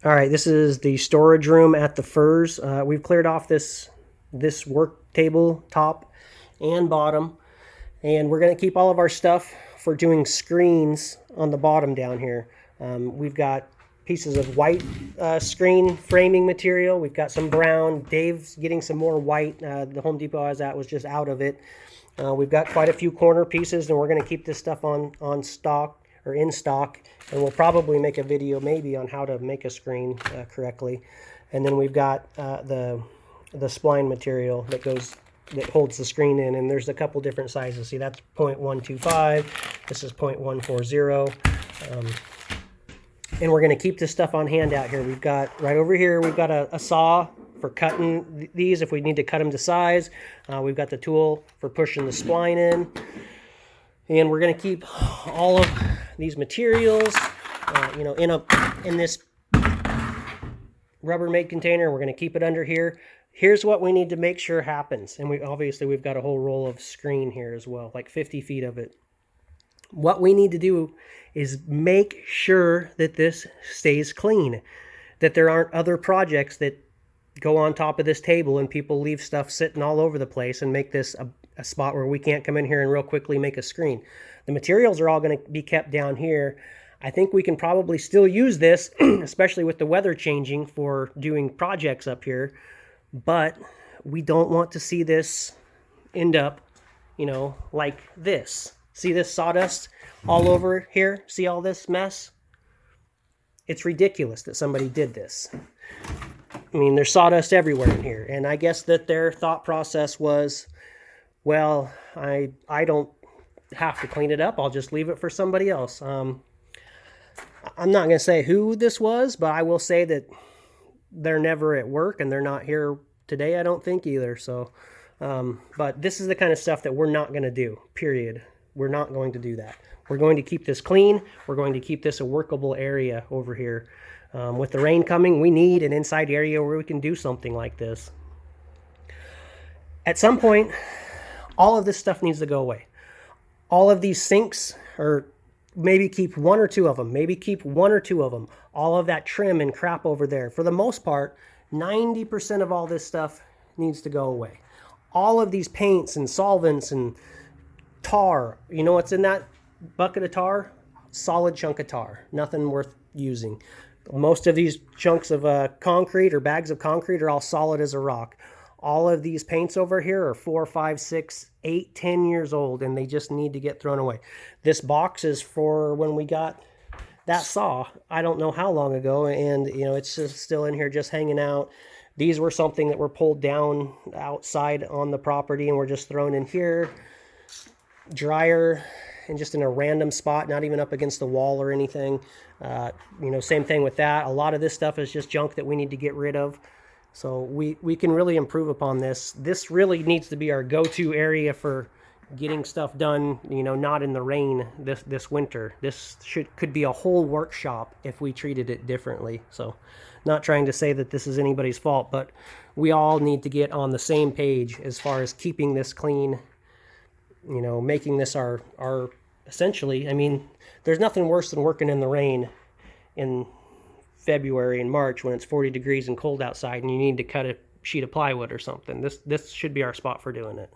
All right, this is the storage room at the Furs. We've cleared off this work table top and bottom, and we're going to keep all of our stuff for doing screens on the bottom down here. We've got pieces of white screen framing material. We've got some brown. Dave's getting some more white. The Home Depot I was at was just out of it. We've got quite a few corner pieces, and we're going to keep this stuff on stock or in stock, and we'll probably make a video maybe on how to make a screen correctly. And then we've got the spline material that holds the screen in, and there's a couple different sizes. See, that's 0.125, this is 0.140, and we're going to keep this stuff on hand out here. We've got right over here, we've got a saw for cutting these if we need to cut them to size. We've got the tool for pushing the spline in, and we're going to keep all of these materials in this Rubbermaid container. We're going to keep it under here. Here's what we need to make sure happens, and we've got a whole roll of screen here as well, like 50 feet of it. What we need to do is make sure that this stays clean, that there aren't other projects that go on top of this table and people leave stuff sitting all over the place and make this a spot where we can't come in here and real quickly make a screen. The materials are all going to be kept down here. I think we can probably still use this, especially with the weather changing, for doing projects up here, but we don't want to see this end up, like this. See this sawdust all over here? See all this mess? It's ridiculous that somebody did this. I mean, there's sawdust everywhere in here, and I guess that their thought process was, well, I don't have to clean it up. I'll just leave it for somebody else. I'm not going to say who this was, but I will say that they're never at work, and they're not here today, I don't think, either. So, but this is the kind of stuff that we're not going to do, period. We're not going to do that. We're going to keep this clean. We're going to keep this a workable area over here. With the rain coming, we need an inside area where we can do something like this. At some point, all of this stuff needs to go away. All of these sinks, or maybe keep one or two of them, all of that trim and crap over there. For the most part, 90% of all this stuff needs to go away. All of these paints and solvents and tar, you know what's in that bucket of tar? Solid chunk of tar, nothing worth using. Most of these chunks of concrete or bags of concrete are all solid as a rock. All of these paints over here are 4, 5, 6, 8, 10 years old, and they just need to get thrown away. This box is for when we got that saw, I don't know how long ago, and it's just still in here just hanging out. These were something that were pulled down outside on the property and were just thrown in here. Dryer, and just in a random spot, not even up against the wall or anything. Same thing with that. A lot of this stuff is just junk that we need to get rid of. So we can really improve upon this. This really needs to be our go-to area for getting stuff done, not in the rain this winter. This could be a whole workshop if we treated it differently. So not trying to say that this is anybody's fault, but we all need to get on the same page as far as keeping this clean, making this our essentially, I mean, there's nothing worse than working in the rain in February and March when it's 40 degrees and cold outside and you need to cut a sheet of plywood or something. This should be our spot for doing it.